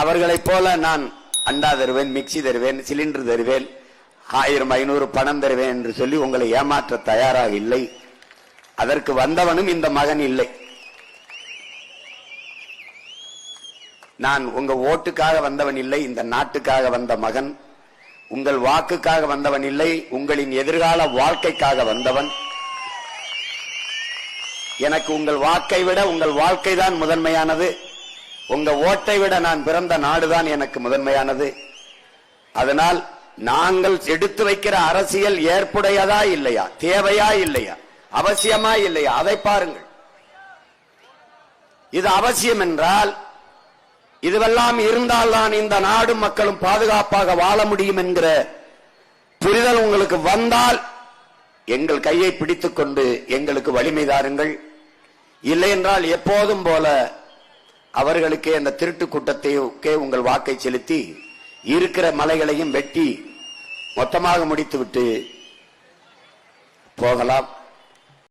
அவர்களைப் போல நான் அண்டா தருவேன், மிக்சி தருவேன், சிலிண்டர் தருவேன், 1000-500 பணம் தருவேன் என்று சொல்லி உங்களை ஏமாற்ற தயாராக இல்லை. அதற்கு வந்தவனும் இந்த மகன் இல்லை. நான் உங்க ஓட்டுக்காக வந்தவன் இல்லை, இந்த நாட்டுக்காக வந்த மகன். உங்கள் வாக்குக்காக வந்தவன் இல்லை, உங்களின் எதிர்கால வாழ்க்கைக்காக வந்தவன். எனக்கு உங்கள் வாக்கை விட உங்கள் வாழ்க்கை தான் முதன்மையானது. உங்க ஓட்டை விட நான் பிறந்த நாடுதான் எனக்கு முதன்மையானது. அதனால் நாங்கள் எடுத்து வைக்கிற அரசியல் ஏற்புடையதா இல்லையா, தேவையா இல்லையா, அவசியமா இல்லையா, அதை பாருங்கள். இது அவசியம் என்றால், இதுவெல்லாம் இருந்தால்தான் இந்த நாடும் மக்களும் பாதுகாப்பாக வாழ முடியும் என்கிற புரிதல் உங்களுக்கு வந்தால் எங்கள் கையை பிடித்துக் கொண்டு எங்களுக்கு வலிமை தாருங்கள். இல்லை என்றால் எப்போதும் போல அவர்களுக்கே அந்த திருட்டு கூட்டத்தையே உங்கள் வாக்கை செலுத்தி இருக்கிற மலைகளையும் வெட்டி மொத்தமாக முடித்துவிட்டு போகலாம்.